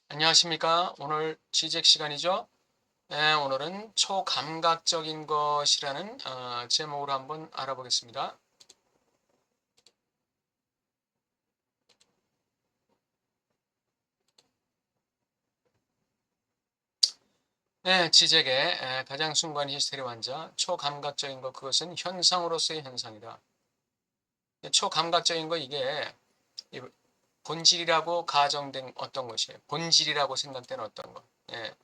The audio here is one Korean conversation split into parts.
안녕하십니까. 오늘 지적 시간이죠. 네, 오늘은 초감각적인 것이라는 제목으로 한번 알아보겠습니다. 네, 지적의 가장 순간 히스테리 환자, 초감각적인 것, 그것은 현상으로서의 현상이다. 초감각적인 거 이게 본질이라고 가정된 어떤 것이에요. 본질이라고 생각되는 어떤 것. 예.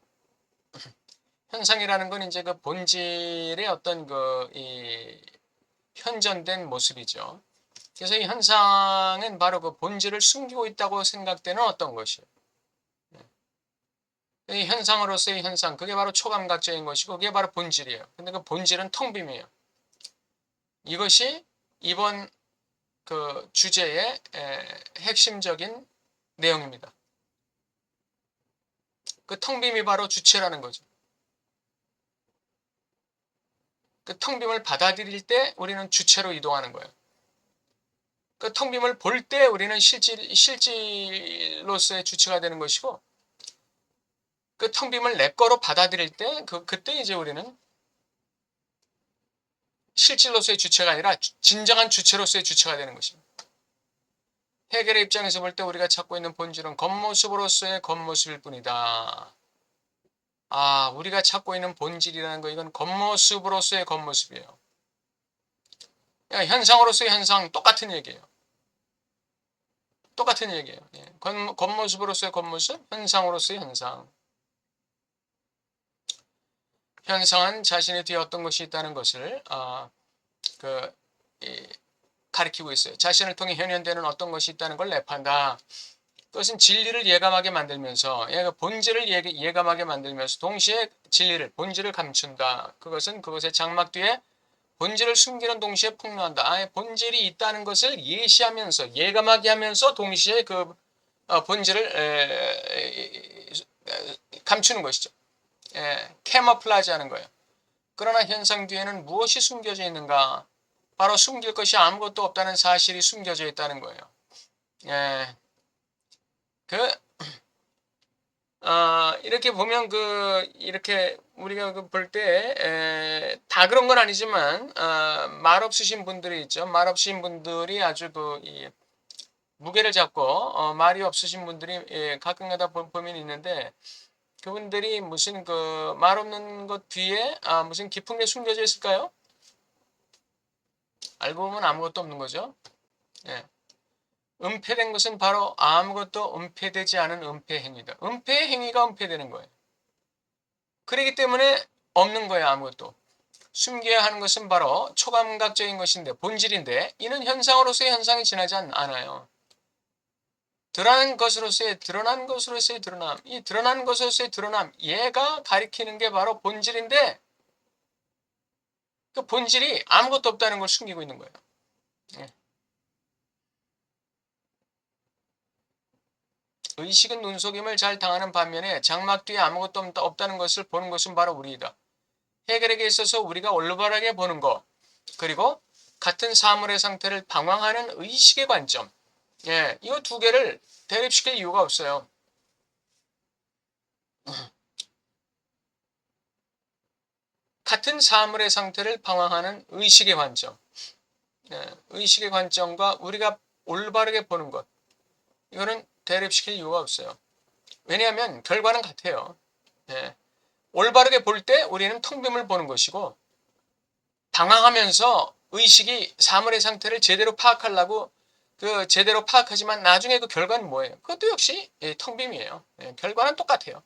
현상이라는 건 이제 그 본질의 어떤 현존된 모습이죠. 그래서 이 현상은 바로 그 본질을 숨기고 있다고 생각되는 어떤 것이에요. 이 현상으로서의 현상, 그게 바로 초감각적인 것이고, 그게 바로 본질이에요. 근데 그 본질은 텅 빔이에요. 이것이 이번 그 주제의 핵심적인 내용입니다. 그 텅 빔이 바로 주체라는 거죠. 그 텅 빔을 받아들일 때 우리는 주체로 이동하는 거예요. 그 텅 빔을 볼 때 우리는 실질로서의 주체가 되는 것이고, 그 텅 빔을 내 거로 받아들일 때, 그때 이제 우리는 실질로서의 주체가 아니라 진정한 주체로서의 주체가 되는 것입니다. 해결의 입장에서 볼 때 우리가 찾고 있는 본질은 겉모습으로서의 겉모습일 뿐이다. 우리가 찾고 있는 본질이라는 거, 이건 겉모습으로서의 겉모습이에요. 현상으로서의 현상, 똑같은 얘기예요. 똑같은 얘기예요. 겉모습으로서의 겉모습, 현상으로서의 현상. 현상은 자신의 뒤에 어떤 것이 있다는 것을 그, 가리키고 있어요. 자신을 통해 현현되는 어떤 것이 있다는 걸 내판다. 그것은 진리를 예감하게 만들면서 본질을 예감하게 만들면서 동시에 본질을 감춘다. 그것은 그것의 장막 뒤에 본질을 숨기는 동시에 폭로한다. 본질이 있다는 것을 예시하면서 예감하게 하면서 동시에 그 본질을 감추는 것이죠. 캐머플라지 하는 거예요. 그러나 현상 뒤에는 무엇이 숨겨져 있는가? 바로 숨길 것이 아무것도 없다는 사실이 숨겨져 있다는 거예요. 예, 그 이렇게 보면 이렇게 우리가 볼 때, 다 그런 건 아니지만, 말 없으신 분들이 있죠. 말 없으신 분들이 아주 무게를 잡고, 말이 없으신 분들이, 가끔가다 보면 있는데, 그분들이 무슨 말 없는 것 뒤에, 무슨 깊은 게 숨겨져 있을까요? 알고 보면 아무것도 없는 거죠. 예. 은폐된 것은 바로 아무것도 은폐되지 않은 은폐행위다. 은폐행위가 은폐되는 거예요. 그렇기 때문에 없는 거예요, 아무것도. 숨겨야 하는 것은 바로 초감각적인 것인데, 본질인데, 이는 현상으로서의 현상이 지나지 않아요. 드러난 것으로서의 드러남, 이 드러난 것으로서의 드러남, 얘가 가리키는 게 바로 본질인데, 그 본질이 아무것도 없다는 걸 숨기고 있는 거예요. 예. 의식은 눈속임을 잘 당하는 반면에 장막 뒤에 아무것도 없다는 것을 보는 것은 바로 우리이다. 해결에게 있어서 우리가 올바르게 보는 것, 그리고 같은 사물의 상태를 방황하는 의식의 관점, 이거 두 개를 대립시킬 이유가 없어요. 같은 사물의 상태를 방황하는 의식의 관점, 의식의 관점과 우리가 올바르게 보는 것, 이거는 대립시킬 이유가 없어요. 왜냐하면 결과는 같아요. 예. 올바르게 볼 때 우리는 텅 빔을 보는 것이고, 방황하면서 의식이 사물의 상태를 제대로 파악하려고 제대로 파악하지만 나중에 그 결과는 뭐예요? 그것도 역시 텅 빔이에요. 결과는 똑같아요.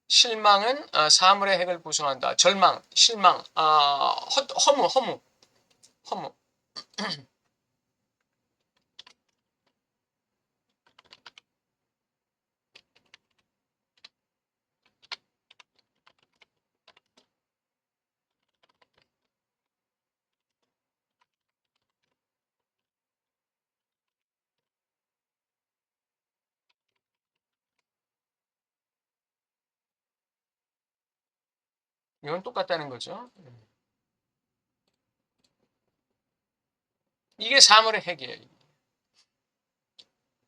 실망은 사물의 핵을 구성한다. 절망, 실망, 허무. 이건 똑같다는 거죠. 이게 사물의 핵이에요.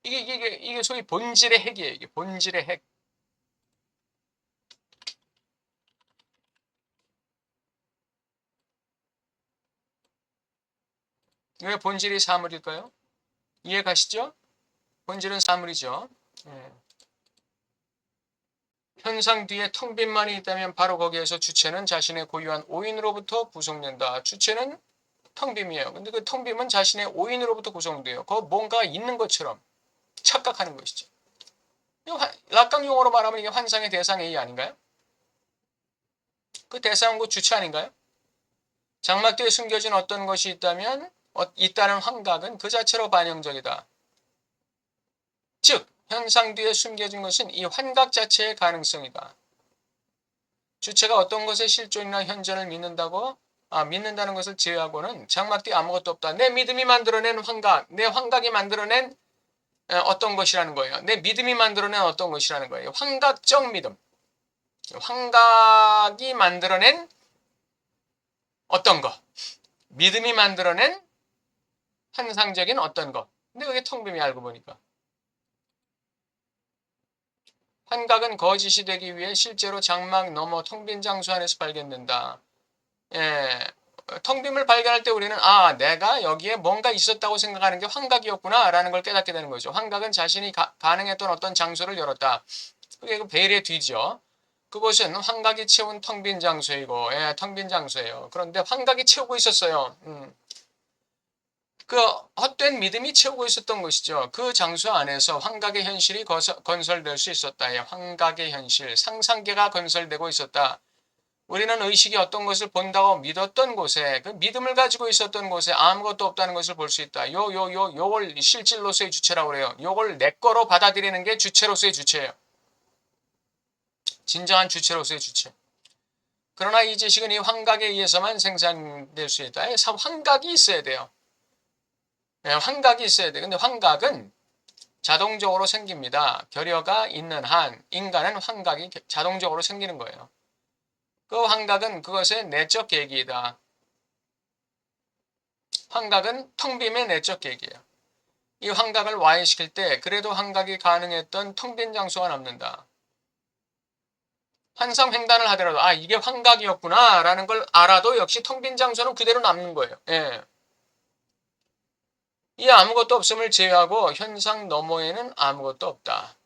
이게 소위 본질의 핵이에요. 이게 본질의 핵. 왜 본질이 사물일까요? 이해 가시죠? 본질은 사물이죠. 예. 현상 뒤에 텅 빈만이 있다면 바로 거기에서 주체는 자신의 고유한 오인으로부터 구성된다. 주체는 텅 빈이에요. 근데 그 텅 빈은 자신의 오인으로부터 구성돼요. 그 뭔가 있는 것처럼 착각하는 것이죠. 락강 용어로 말하면 이게 환상의 대상 A 아닌가요? 그 대상은 그 주체 아닌가요? 장막 뒤에 숨겨진 어떤 것이 있다면 있다는 환각은 그 자체로 반영적이다. 즉 현상 뒤에 숨겨진 것은 이 환각 자체의 가능성이다. 주체가 어떤 것의 실존이나 현존을 믿는다는 것을 제외하고는 장막 뒤에 아무것도 없다. 내 믿음이 만들어낸 환각, 내 환각이 만들어낸 어떤 것이라는 거예요. 내 믿음이 만들어낸 어떤 것이라는 거예요. 환각적 믿음. 환각이 만들어낸 어떤 것. 믿음이 만들어낸 환상적인 어떤 것. 근데 그게 텅 빈이 알고 보니까. 환각은 거짓이 되기 위해 실제로 장막 너머 텅 빈 장소 안에서 발견된다. 예, 텅 빈을 발견할 때 우리는 내가 여기에 뭔가 있었다고 생각하는 게 환각이었구나 라는 걸 깨닫게 되는 거죠. 환각은 자신이 가능했던 어떤 장소를 열었다. 그게 그 베일의 뒤죠. 그곳은 환각이 채운 텅 빈 장소이고, 텅 빈 장소예요. 그런데 환각이 채우고 있었어요. 그 헛된 믿음이 채우고 있었던 것이죠. 그 장소 안에서 환각의 현실이 건설될 수 있었다. 환각의 현실, 상상계가 건설되고 있었다. 우리는 의식이 어떤 것을 본다고 믿었던 곳에, 그 믿음을 가지고 있었던 곳에 아무것도 없다는 것을 볼 수 있다. 요걸 실질로서의 주체라고 그래요. 요걸 내 거로 받아들이는 게 주체로서의 주체예요. 진정한 주체로서의 주체. 그러나 이 지식은 이 환각에 의해서만 생산될 수 있다. 환각이 있어야 돼요. 환각이 있어야 돼. 근데 환각은 자동적으로 생깁니다. 결여가 있는 한 인간은 환각이 자동적으로 생기는 거예요. 그 환각은 그것의 내적 계기이다. 환각은 텅 빔의 내적 계기예요. 이 환각을 와해시킬 때 그래도 환각이 가능했던 텅 빈 장소가 남는다. 환상 횡단을 하더라도 이게 환각이었구나 라는 걸 알아도 역시 텅 빈 장소는 그대로 남는 거예요. 이 아무것도 없음을 제외하고 현상 너머에는 아무것도 없다.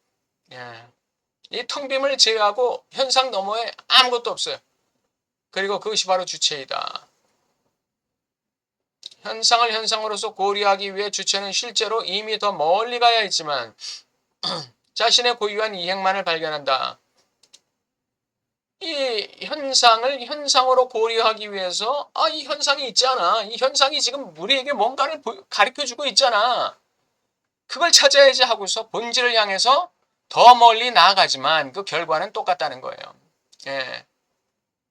이 텅 빔을 제외하고 현상 너머에 아무것도 없어요. 그리고 그것이 바로 주체이다. 현상을 현상으로서 고려하기 위해 주체는 실제로 이미 더 멀리 가야 했지만 자신의 고유한 이행만을 발견한다. 이 현상을 현상으로 고려하기 위해서 이 현상이 있잖아. 이 현상이 지금 우리에게 뭔가를 가르쳐주고 있잖아. 그걸 찾아야지 하고서 본질을 향해서 더 멀리 나아가지만 그 결과는 똑같다는 거예요.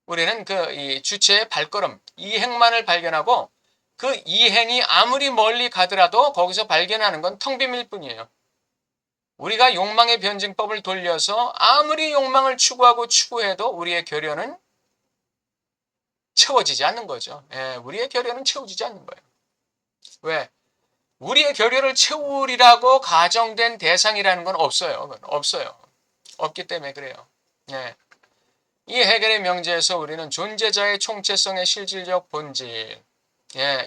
우리는 이 주체의 발걸음, 이행만을 발견하고 그 이행이 아무리 멀리 가더라도 거기서 발견하는 건 텅 빔일 뿐이에요. 우리가 욕망의 변증법을 돌려서 아무리 욕망을 추구하고 추구해도 우리의 결연은 채워지지 않는 거죠. 우리의 결연은 채워지지 않는 거예요. 왜? 우리의 결연을 채우리라고 가정된 대상이라는 건 없어요. 없어요. 없기 때문에 그래요. 이 해겔의 명제에서 우리는 존재자의 총체성의 실질적 본질,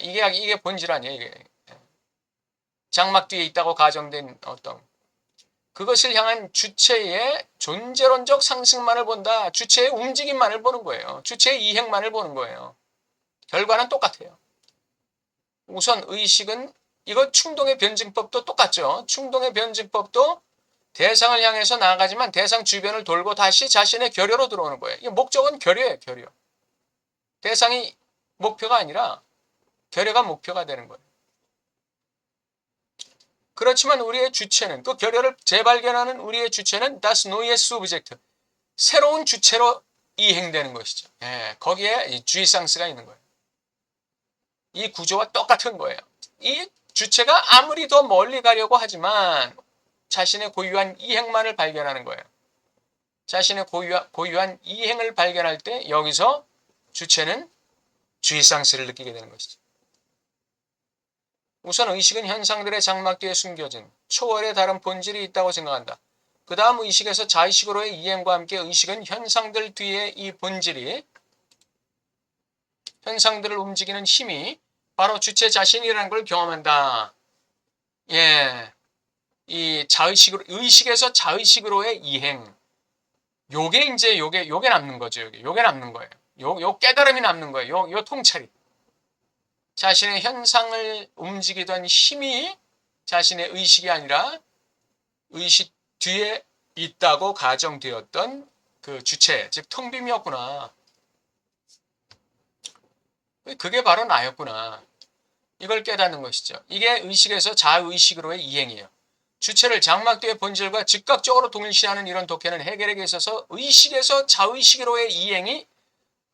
이게 본질 아니에요. 이게. 장막 뒤에 있다고 가정된 어떤 그것을 향한 주체의 존재론적 상승만을 본다. 주체의 움직임만을 보는 거예요. 주체의 이행만을 보는 거예요. 결과는 똑같아요. 우선 의식은 이거 충동의 변증법도 똑같죠. 충동의 변증법도 대상을 향해서 나아가지만 대상 주변을 돌고 다시 자신의 결여로 들어오는 거예요. 이 목적은 결여예요. 결여. 대상이 목표가 아니라 결여가 목표가 되는 거예요. 그렇지만 우리의 주체는 그 결여를 재발견하는 우리의 주체는 das neue Subjekt 새로운 주체로 이행되는 것이죠. 거기에 이 주의상스가 있는 거예요. 이 구조와 똑같은 거예요. 이 주체가 아무리 더 멀리 가려고 하지만 자신의 고유한 이행만을 발견하는 거예요. 자신의 고유한 이행을 발견할 때 여기서 주체는 주의상스를 느끼게 되는 것이죠. 우선 의식은 현상들의 장막 뒤에 숨겨진 초월의 다른 본질이 있다고 생각한다. 그 다음 의식에서 자의식으로의 이행과 함께 의식은 현상들 뒤에 이 본질이 현상들을 움직이는 힘이 바로 주체 자신이라는 걸 경험한다. 예, 이 자의식으로 의식에서 자의식으로의 이행. 요게 이제 요게 남는 거죠. 요게 남는 거예요. 요 깨달음이 남는 거예요. 요 통찰이. 자신의 현상을 움직이던 힘이 자신의 의식이 아니라 의식 뒤에 있다고 가정되었던 그 주체, 즉 텅빔이었구나. 그게 바로 나였구나. 이걸 깨닫는 것이죠. 이게 의식에서 자의식으로의 이행이에요. 주체를 장막뒤의 본질과 즉각적으로 동일시하는 이런 독해는 해결에게 있어서 의식에서 자의식으로의 이행이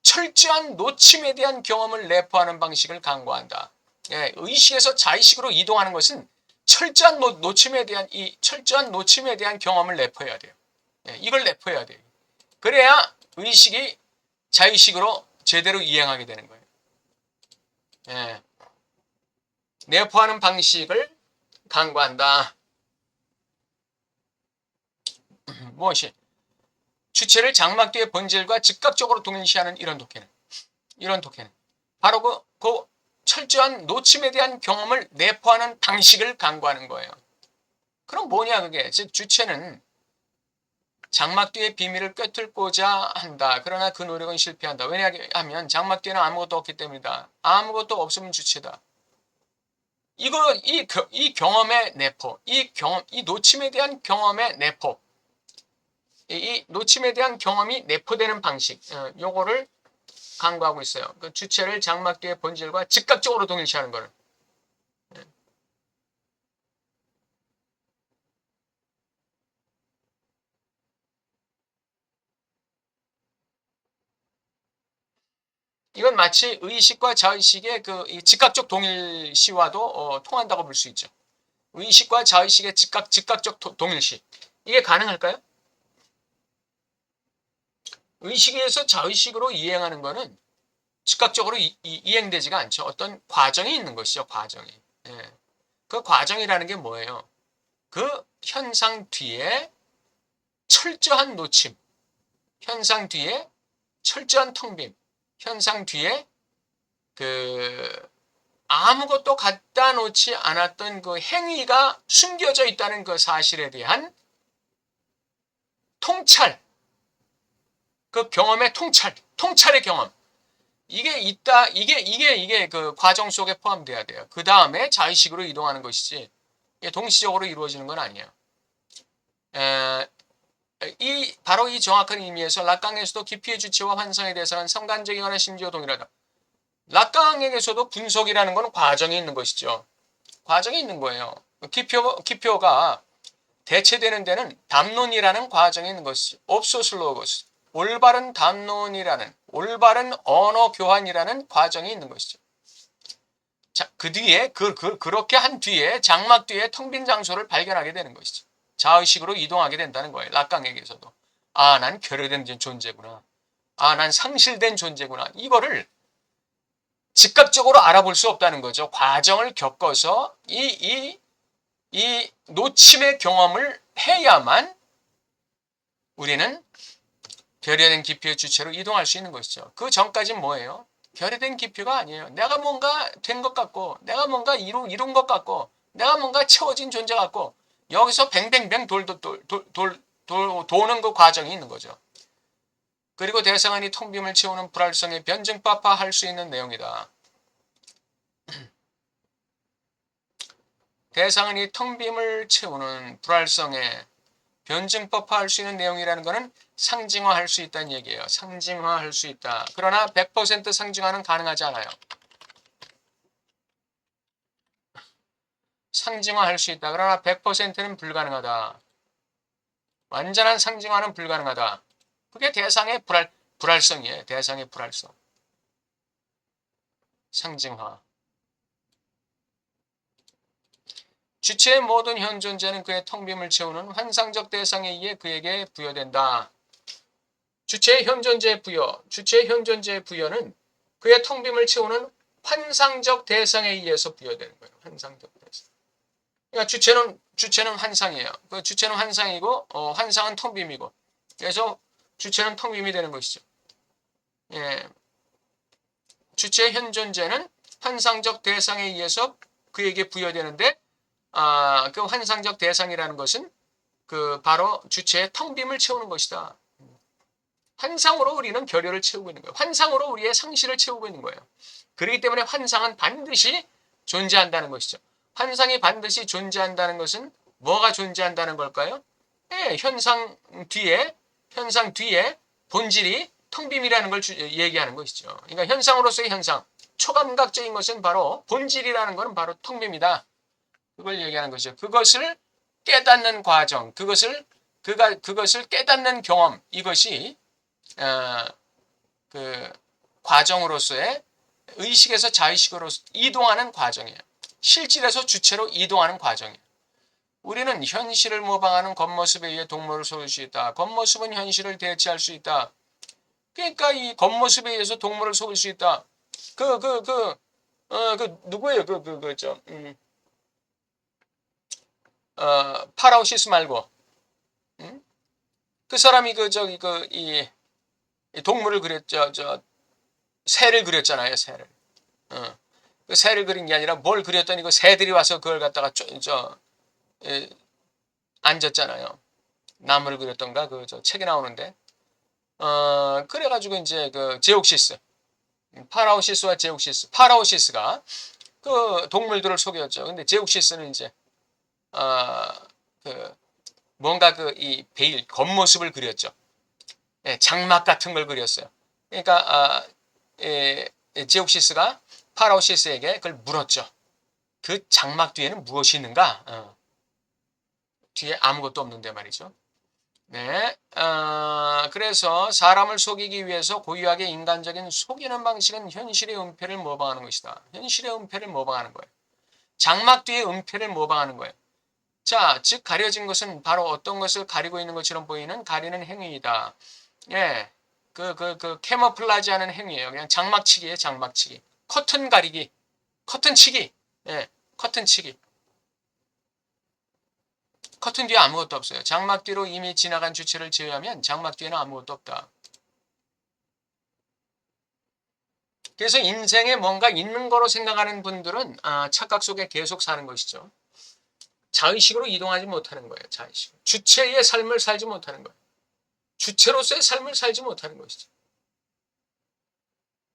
철저한 놓침에 대한 경험을 내포하는 방식을 강구한다. 예, 의식에서 자의식으로 이동하는 것은 철저한 놓침에 대한 경험을 내포해야 돼요. 예, 이걸 내포해야 돼요. 그래야 의식이 자의식으로 제대로 이행하게 되는 거예요. 예, 내포하는 방식을 강구한다. 무엇이? 주체를 장막뒤의 본질과 즉각적으로 동일시하는 이런 독해는 바로 그 철저한 놓침에 대한 경험을 내포하는 방식을 강구하는 거예요. 그럼 뭐냐 그게? 즉 주체는 장막뒤의 비밀을 꿰뚫고자 한다. 그러나 그 노력은 실패한다. 왜냐하면 장막뒤에는 아무것도 없기 때문이다. 아무것도 없으면 주체다. 이 경험의 내포, 이 놓침에 대한 경험의 내포, 이 놓침에 대한 경험이 내포되는 방식, 요거를 강구하고 있어요. 그 주체를 장막뒤의 본질과 즉각적으로 동일시하는 거를. 이건 마치 의식과 자의식의 이 즉각적 동일시와도 통한다고 볼 수 있죠. 의식과 자의식의 즉각적 동일시. 이게 가능할까요? 의식에서 자의식으로 이행하는 거는 즉각적으로 이행되지가 않죠. 어떤 과정이 있는 것이죠. 과정이. 예. 그 과정이라는 게 뭐예요? 그 현상 뒤에 철저한 놓침, 현상 뒤에 철저한 텅빔, 현상 뒤에 아무것도 갖다 놓지 않았던 그 행위가 숨겨져 있다는 그 사실에 대한 통찰, 그 경험의 통찰의 경험. 이게 있다, 이게 그 과정 속에 포함돼야 돼요. 그 다음에 자의식으로 이동하는 것이지, 이게 동시적으로 이루어지는 건 아니에요. 바로 이 정확한 의미에서 락강에서도 깊이의 주체와 환상에 대해서는 성간적이거나 심지어 동일하다. 락강에게서도 분석이라는 것은 과정이 있는 것이죠. 과정이 있는 거예요. 기표가 대체되는 데는 담론이라는 과정이 있는 것이죠. 옵소슬로고스, 올바른 담론이라는, 올바른 언어 교환이라는 과정이 있는 것이죠. 자, 그 뒤에, 그렇게 한 뒤에, 장막 뒤에 텅 빈 장소를 발견하게 되는 것이죠. 자의식으로 이동하게 된다는 거예요. 락강에게서도. 아, 난 결여된 존재구나. 아, 난 상실된 존재구나. 이거를 즉각적으로 알아볼 수 없다는 거죠. 과정을 겪어서 이 놓침의 경험을 해야만 우리는 결여된 기표의 주체로 이동할 수 있는 것이죠. 그 전까지는 뭐예요? 결여된 기표가 아니에요. 내가 뭔가 된 것 같고, 내가 뭔가 이룬 것 같고, 내가 뭔가 채워진 존재 같고, 여기서 뱅뱅뱅 도는 그 과정이 있는 거죠. 그리고 대상은 이 텅빔을 채우는 불활성에 변증법화할 수 있는 내용이다. 대상은 이 텅빔을 채우는 불활성에 변증법화할 수 있는 내용이라는 것은 상징화할 수 있다는 얘기예요. 상징화할 수 있다. 그러나 100% 상징화는 가능하지 않아요. 상징화할 수 있다. 그러나 100%는 불가능하다. 완전한 상징화는 불가능하다. 그게 대상의 불활성이에요. 대상의 불활성. 상징화. 주체의 모든 현 존재는 그의 텅빔을 채우는 환상적 대상에 의해 그에게 부여된다. 주체의 현 존재의 부여는 그의 텅빔을 채우는 환상적 대상에 의해서 부여되는 거예요. 환상적 대상. 그러니까 주체는 환상이에요. 그 주체는 환상이고 환상은 텅빔이고. 그래서 주체는 텅빔이 되는 것이죠. 예. 주체의 현 존재는 환상적 대상에 의해서 그에게 부여되는데 그 환상적 대상이라는 것은 그 바로 주체의 텅빔을 채우는 것이다. 환상으로 우리는 결여를 채우고 있는 거예요. 환상으로 우리의 상실을 채우고 있는 거예요. 그렇기 때문에 환상은 반드시 존재한다는 것이죠. 환상이 반드시 존재한다는 것은 뭐가 존재한다는 걸까요? 네, 현상 뒤에 본질이 텅빔이라는 걸 얘기하는 것이죠. 그러니까 현상으로서의 현상, 초감각적인 것은 바로 본질이라는 것은 바로 텅빔이다. 그걸 얘기하는 것이죠. 그것을 깨닫는 과정, 그것을 깨닫는 경험, 이것이 그 과정으로서의 의식에서 자의식으로 이동하는 과정이에요. 실질에서 주체로 이동하는 과정이에요. 우리는 현실을 모방하는 겉모습에 의해 동물을 속일 수 있다. 겉모습은 현실을 대체할 수 있다. 그러니까 이 겉모습에 의해서 동물을 속일 수 있다. 누구예요? 파라오시스 말고, 그 사람이 이 동물을 그렸죠. 새를 그렸잖아요, 새를. 그 새를 그린 게 아니라 뭘 그렸더니 그 새들이 와서 그걸 갖다가 앉았잖아요. 나무를 그렸던가 책에 나오는데. 그래가지고 이제 그 제옥시스, 파라오시스와 제옥시스, 파라오시스가 그 동물들을 속였죠. 근데 제옥시스는 이제 뭔가 이 베일 겉모습을 그렸죠. 예, 장막 같은 걸 그렸어요. 그러니까 제옥시스가 파라오시스에게 그걸 물었죠. 그 장막 뒤에는 무엇이 있는가? 뒤에 아무것도 없는데 말이죠. 네, 그래서 사람을 속이기 위해서 고유하게 인간적인 속이는 방식은 현실의 은폐를 모방하는 것이다. 현실의 은폐를 모방하는 거예요. 장막 뒤에 은폐를 모방하는 거예요. 자, 즉 가려진 것은 바로 어떤 것을 가리고 있는 것처럼 보이는 가리는 행위이다. 예, 캐모플라지 하는 행위예요. 그냥 장막치기예요, 장막치기. 커튼 가리기, 커튼치기, 예, 커튼치기. 커튼 뒤에 아무것도 없어요. 장막 뒤로 이미 지나간 주체를 제외하면 장막 뒤에는 아무것도 없다. 그래서 인생에 뭔가 있는 거로 생각하는 분들은 착각 속에 계속 사는 것이죠. 자의식으로 이동하지 못하는 거예요. 자의식. 주체의 삶을 살지 못하는 거예요. 주체로서의 삶을 살지 못하는 것이죠.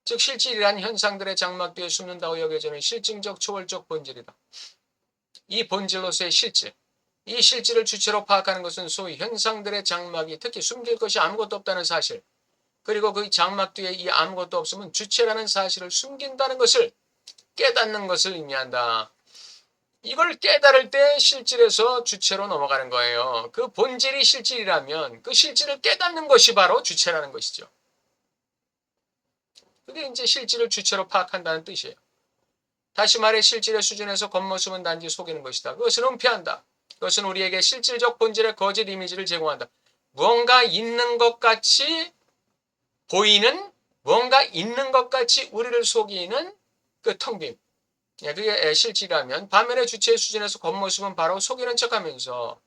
즉 실질이란 현상들의 장막 뒤에 숨는다고 여겨지는 실증적 초월적 본질이다. 이 본질로서의 실질, 이 실질을 주체로 파악하는 것은 소위 현상들의 장막이 특히 숨길 것이 아무것도 없다는 사실, 그리고 그 장막 뒤에 이 아무것도 없으면 주체라는 사실을 숨긴다는 것을 깨닫는 것을 의미한다. 이걸 깨달을 때 실질에서 주체로 넘어가는 거예요. 그 본질이 실질이라면 그 실질을 깨닫는 것이 바로 주체라는 것이죠. 그게 이제 실질을 주체로 파악한다는 뜻이에요. 다시 말해 실질의 수준에서 겉모습은 단지 속이는 것이다. 그것은 은폐한다. 그것은 우리에게 실질적 본질의 거짓 이미지를 제공한다. 무언가 있는 것 같이 보이는, 무언가 있는 것 같이 우리를 속이는 그 텅빔. 그게 실질이라면 반면에 주체의 수준에서 겉모습은 바로 속이는 척하면서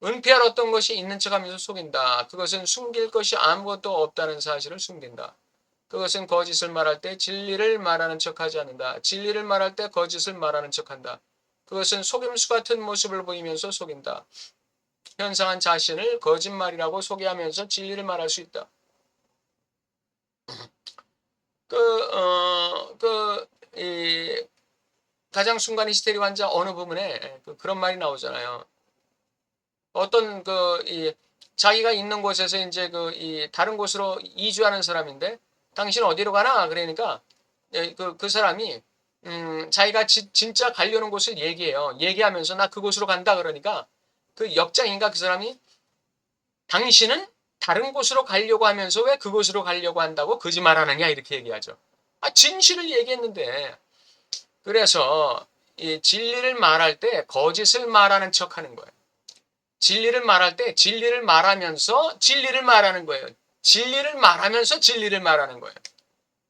은폐할 어떤 것이 있는 척하면서 속인다. 그것은 숨길 것이 아무것도 없다는 사실을 숨긴다. 그것은 거짓을 말할 때 진리를 말하는 척하지 않는다. 진리를 말할 때 거짓을 말하는 척한다. 그것은 속임수 같은 모습을 보이면서 속인다. 현상한 자신을 거짓말이라고 소개하면서 진리를 말할 수 있다. 가장 순간 히스테리 환자 어느 부분에 그런 말이 나오잖아요. 어떤 자기가 있는 곳에서 이제 다른 곳으로 이주하는 사람인데 당신 어디로 가나? 그러니까 그 사람이 자기가 진짜 가려는 곳을 얘기해요. 얘기하면서 나 그곳으로 간다 그러니까 그 역장인가 그 사람이 당신은 다른 곳으로 가려고 하면서 왜 그곳으로 가려고 한다고 거짓말하느냐 이렇게 얘기하죠. 진실을 얘기했는데. 그래서 이 진리를 말할 때 거짓을 말하는 척하는 거예요. 진리를 말할 때 진리를 말하면서 진리를 말하는 거예요. 진리를 말하면서 진리를 말하는 거예요.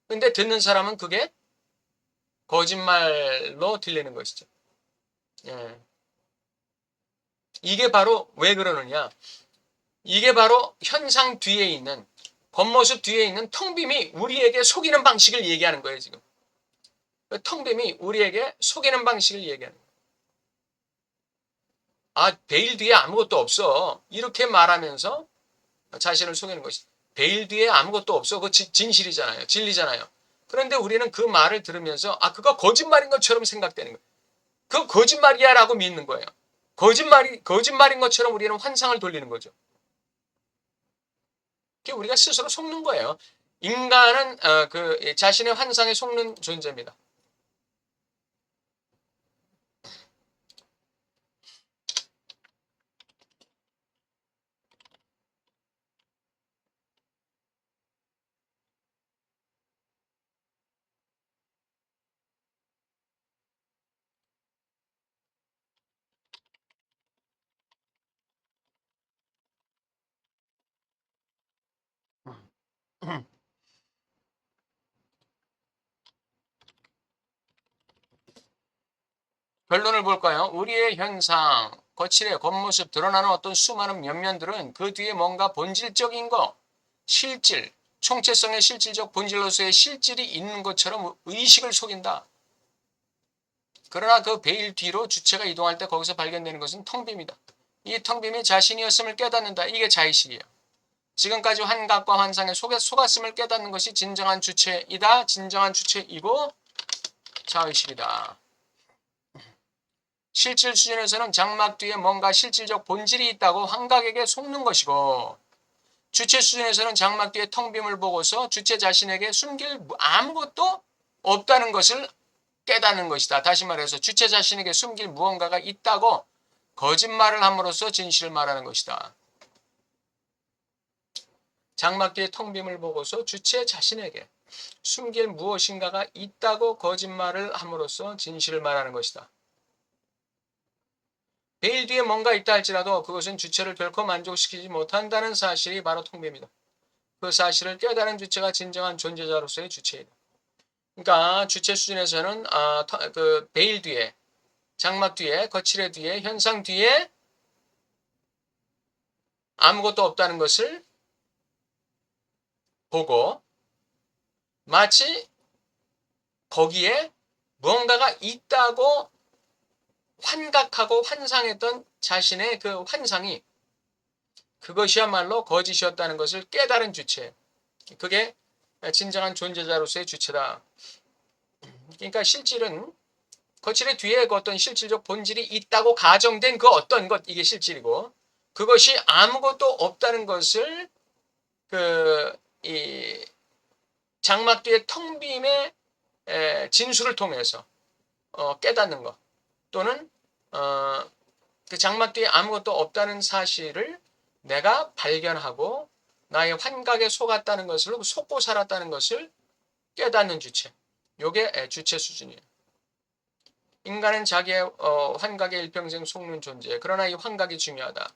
근데 듣는 사람은 그게 거짓말로 들리는 것이죠. 예. 이게 바로 왜 그러느냐? 이게 바로 현상 뒤에 있는 겉모습 뒤에 있는 텅빔이 우리에게 속이는 방식을 얘기하는 거예요, 지금. 그 텅빔이 우리에게 속이는 방식을 얘기하는 거예요. 아, 베일 뒤에 아무것도 없어. 이렇게 말하면서 자신을 속이는 것이. 베일 뒤에 아무것도 없어. 그거 진실이잖아요. 진리잖아요. 그런데 우리는 그 말을 들으면서 아, 그거 거짓말인 것처럼 생각되는 거예요. 그거 거짓말이야 라고 믿는 거예요. 거짓말인 것처럼 우리는 환상을 돌리는 거죠. 그게 우리가 스스로 속는 거예요. 인간은 그 자신의 환상에 속는 존재입니다. 결론을 볼까요? 우리의 현상, 거칠의 겉모습, 드러나는 어떤 수많은 면면들은 그 뒤에 뭔가 본질적인 거, 실질, 총체성의 실질적 본질로서의 실질이 있는 것처럼 의식을 속인다. 그러나 그 베일 뒤로 주체가 이동할 때 거기서 발견되는 것은 텅빔이다. 이 텅빔이 자신이었음을 깨닫는다. 이게 자의식이에요. 지금까지 환각과 환상에 속았음을 깨닫는 것이 진정한 주체이다. 진정한 주체이고 자의식이다. 실질 수준에서는 장막 뒤에 뭔가 실질적 본질이 있다고 환각에게 속는 것이고 주체 수준에서는 장막 뒤에 텅빔을 보고서 주체 자신에게 숨길 아무것도 없다는 것을 깨닫는 것이다. 다시 말해서 주체 자신에게 숨길 무언가가 있다고 거짓말을 함으로써 진실을 말하는 것이다. 장막 뒤에 텅빔을 보고서 주체 자신에게 숨길 무엇인가가 있다고 거짓말을 함으로써 진실을 말하는 것이다. 베일 뒤에 뭔가 있다 할지라도 그것은 주체를 결코 만족시키지 못한다는 사실이 바로 텅빔이다. 그 사실을 깨달은 주체가 진정한 존재자로서의 주체이다. 그러니까 주체 수준에서는 그 베일 뒤에, 장막 뒤에, 거칠의 뒤에, 현상 뒤에 아무것도 없다는 것을 보고 마치 거기에 무언가가 있다고 환각하고 환상했던 자신의 그 환상이 그것이야말로 거짓이었다는 것을 깨달은 주체. 그게 진정한 존재자로서의 주체다. 그러니까 실질은 거칠의 뒤에 그 어떤 실질적 본질이 있다고 가정된 그 어떤 것, 이게 실질이고 그것이 아무것도 없다는 것을 이 장막 뒤의 텅 빔의 진술을 통해서 깨닫는 것 또는 그 장막 뒤에 아무것도 없다는 사실을 내가 발견하고 나의 환각에 속았다는 것을 속고 살았다는 것을 깨닫는 주체. 요게 주체 수준이에요. 인간은 자기의 환각에 일평생 속는 존재. 그러나 이 환각이 중요하다.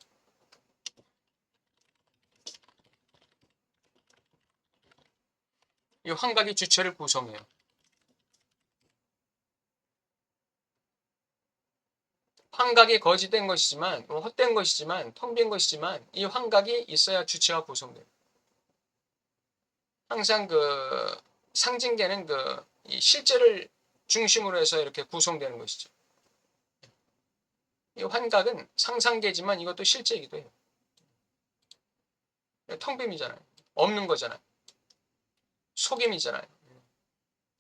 이 환각이 주체를 구성해요. 환각이 거짓된 것이지만 헛된 것이지만 텅 빈 것이지만 이 환각이 있어야 주체가 구성돼요. 항상 그 상징되는 이 실제를 중심으로 해서 이렇게 구성되는 것이죠. 이 환각은 상상계지만 이것도 실제이기도 해요. 텅 빔이잖아요. 없는 거잖아요. 속임이잖아요.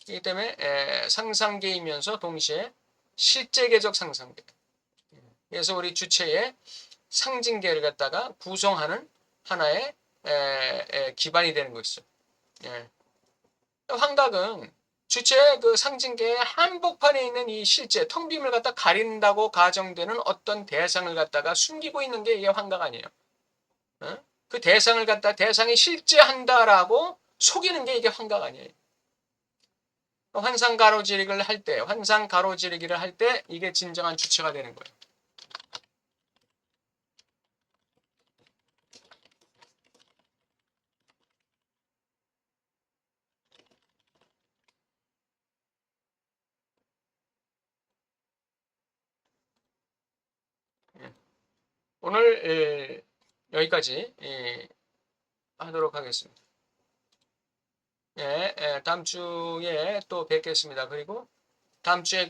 그렇기 때문에 상상계이면서 동시에 실제계적 상상계. 그래서 우리 주체의 상징계를 갖다가 구성하는 하나의 기반이 되는 것이죠. 예. 환각은 주체의 그 상징계의 한복판에 있는 이 실제 텅 빔을 갖다 가린다고 가정되는 어떤 대상을 갖다가 숨기고 있는 게 이게 환각 아니에요. 어? 그 대상을 갖다 대상이 실제한다라고 속이는 게 이게 환각 아니에요. 환상 가로지르기를 할 때, 환상 가로지르기를 할 때 이게 진정한 주체가 되는 거예요. 오늘 여기까지 하도록 하겠습니다. 다음 주에 또 뵙겠습니다. 그리고 다음 주에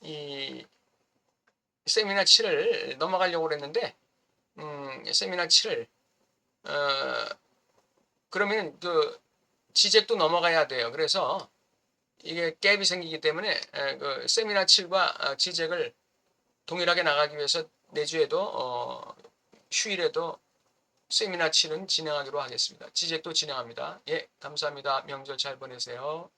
이 세미나 7을 넘어가려고 그랬는데, 세미나 7을, 그러면 지젝도 넘어가야 돼요. 그래서 이게 갭이 생기기 때문에 세미나 7과 지젝을 동일하게 나가기 위해서 내주에도 휴일에도 세미나 7은 진행하기로 하겠습니다. 지젝도 진행합니다. 예, 감사합니다. 명절 잘 보내세요.